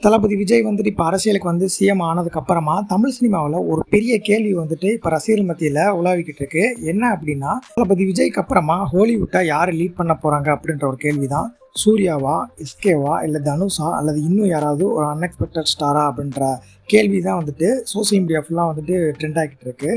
தளபதி விஜய் வந்துட்டு இப்போ அரசியலுக்கு வந்து சிஎம் ஆனதுக்கப்புறமா தமிழ் சினிமாவில் ஒரு பெரிய கேள்வி வந்துட்டு இப்போ ரசிகர்கள் மத்தியில் உலாவிக்கிட்டு இருக்கு. என்ன அப்படின்னா, தளபதி விஜய்க்கு அப்புறமா ஹாலிவுட்டை யார் லீட் பண்ண போகிறாங்க அப்படின்ற ஒரு கேள்வி தான். சூர்யாவா, எஸ்கேவா, இல்லை தனுஷா, அல்லது இன்னும் யாராவது ஒரு அன்எக்ஸ்பெக்டட் ஸ்டாரா அப்படின்ற கேள்வி தான் வந்துட்டு சோசியல் மீடியா ஃபுல்லாக வந்துட்டு ட்ரெண்ட் ஆகிட்டு இருக்கு.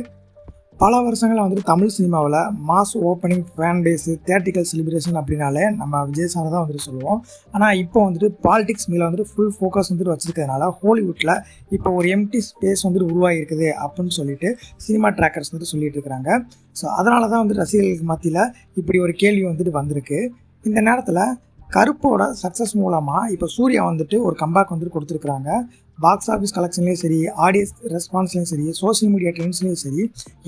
பல வருஷங்களாக வந்துட்டு தமிழ் சினிமாவில் mass opening, fan base, theatrical celebration அப்படின்னாலே நம்ம விஜய் சாரை தான் வந்துட்டு சொல்லுவோம். ஆனால் இப்போ வந்துட்டு பாலிடிக்ஸ் மேலே வந்துட்டு ஃபுல் ஃபோக்கஸ் வந்துட்டு வச்சுருக்கிறதுனால ஹாலிவுட்டில் இப்போ ஒரு எம்டி ஸ்பேஸ் வந்துட்டு உருவாகிருக்குது அப்படின்னு சொல்லிட்டு சினிமா ட்ராக்கர்ஸ் வந்துட்டு சொல்லிட்டு இருக்கிறாங்க. ஸோ அதனால தான் வந்துட்டு ரசிகர்களுக்கு மத்தியில் இப்படி ஒரு கேள்வி வந்துட்டு வந்திருக்கு. இந்த நேரத்தில் கருப்போட சக்ஸஸ் மூலமாக இப்போ சூர்யா வந்துட்டு ஒரு கம்பேக் வந்துட்டு கொடுத்துருக்குறாங்க. பாக்ஸ் ஆஃபீஸ் கலெக்ஷன்லேயும் சரி, ஆடியன்ஸ் ரெஸ்பான்ஸ்லேயும் சரி, சோஷியல் மீடியா ட்ரெண்ட்ஸ்லேயும் சரி,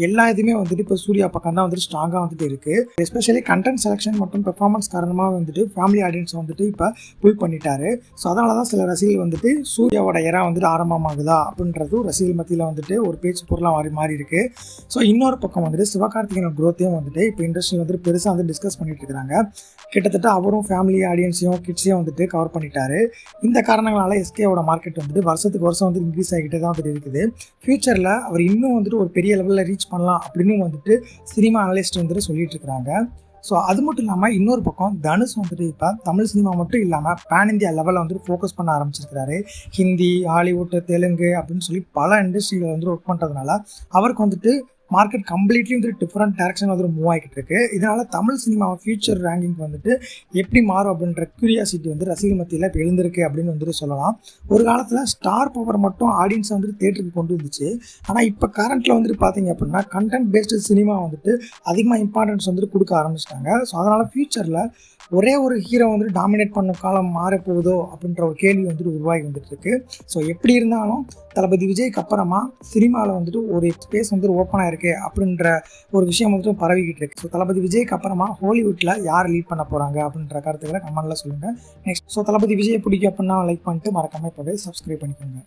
எல்லா இதுவுமே வந்துட்டு இப்போ சூர்யா பக்கம் தான் வந்துட்டு ஸ்ட்ராங்காக வந்துட்டு இருக்குது. எஸ்பெஷலி கண்டென்ட் செலெக்ஷன் மற்றும் பெர்ஃபார்மன்ஸ் காரணமாக வந்துட்டு ஃபேமிலி ஆடியன்ஸை வந்துட்டு இப்போ புல் பண்ணிட்டாரு. ஸோ அதனால தான் சில ரசிகர்கள் வந்துட்டு சூர்யாவோட எரா வந்துட்டு ஆரம்பமாகுதா அப்படின்றது ரசிகர்கள் மத்தியில் வந்துட்டு ஒரு பேச்சு பொருளாக மாறி இருக்குது. ஸோ இன்னொரு பக்கம் வந்துட்டு சிவகார்த்திகேயன் க்ரோத்தையும் வந்துட்டு இப்போ இண்டஸ்ட்ரியில் வந்துட்டு பெருசாக வந்து டிஸ்கஸ் பண்ணிட்டு இருக்கிறாங்க. கிட்டத்தட்ட அவரும் ஃபேமிலி ஆடியன்ஸையும் கிட்ஸையும் வந்துட்டு கவர் பண்ணிட்டாரு. இந்த காரணங்களால் எஸ்கேவோட மார்க்கெட் வந்துட்டு வருஷத்துக்கு வருஷம் வந்து இன்க்ரீஸ் ஆகிட்டே தான் வந்துட்டு இருக்குது. ஃப்யூச்சரில் அவர் இன்னும் வந்துட்டு ஒரு பெரிய லெவலில் ரீச் பண்ணலாம் அப்படின்னு வந்துட்டு சினிமா அனலிஸ்ட் வந்துட்டு சொல்லிட்டு இருக்கிறாங்க. ஸோ அது மட்டும் இல்லாமல் இன்னொரு பக்கம் தனுஷ் வந்துட்டு இப்போ தமிழ் சினிமா மட்டும் இல்லாமல் பேன் இந்தியா லெவலில் வந்துட்டு ஃபோக்கஸ் பண்ண ஆரம்பிச்சிருக்கிறாரு. ஹிந்தி, ஹாலிவுட், தெலுங்கு அப்படின்னு சொல்லி பல இண்டஸ்ட்ரியில் வந்துட்டு ஒர்க் பண்ணுறதுனால அவருக்கு வந்துட்டு மார்க்கெட் கம்ப்ளீட்லி வந்துட்டு டிஃப்ரெண்ட் டேரக்ஷன் வந்துட்டு மூவ் ஆகிட்டு இருக்கு. இதனால் தமிழ் சினிமா ஃபியூச்சர் ரேங்கிங் வந்துட்டு எப்படி மாறும் அப்படின்ற கியூரியாசிட்டி வந்து ரசிகர் மத்தியில் இப்போ எழுந்திருக்கு அப்படின்னு வந்துட்டு சொல்லலாம். ஒரு காலத்தில் ஸ்டார் பவர் மட்டும் ஆடியன்ஸை வந்துட்டு தேட்டருக்கு கொண்டு வந்துச்சு. ஆனால் இப்போ கரண்ட்டில் வந்துட்டு பார்த்தீங்க அப்படின்னா கண்டென்ட் பேஸ்டு சினிமா வந்துட்டு அதிகமாக இம்பார்ட்டன்ஸ் வந்துட்டு கொடுக்க ஆரம்பிச்சிட்டாங்க. ஸோ அதனால் ஃபியூச்சரில் ஒரே ஒரு ஹீரோ வந்துட்டு டாமினேட் பண்ண காலம் மாறப்போகுதோ அப்படின்ற ஒரு கேள்வி வந்துட்டு உருவாகி வந்துட்டு இருக்கு. ஸோ எப்படி இருந்தாலும் தளபதி விஜய்க்கு அப்புறமா சினிமாவில் வந்துட்டு ஒரு ஸ்பேஸ் வந்துட்டு ஓப்பன் ஆயிருக்கு அப்படின்ற ஒரு விஷயம் வந்துட்டு பரவிக்கிட்டு இருக்கு. ஸோ தளபதி விஜய்க்கு அப்புறமா ஹாலிவுட்டில் யார் லீட் பண்ண போகிறாங்க அப்படின்ற கருத்துக்களை கமெண்ட்ல சொல்லுங்கள். நெக்ஸ்ட், ஸோ தளபதி விஜய் பிடிக்கும் அப்படின்னா லைக் பண்ணிட்டு மறக்காம இப்போவே சப்ஸ்கிரைப் பண்ணிக்கோங்க.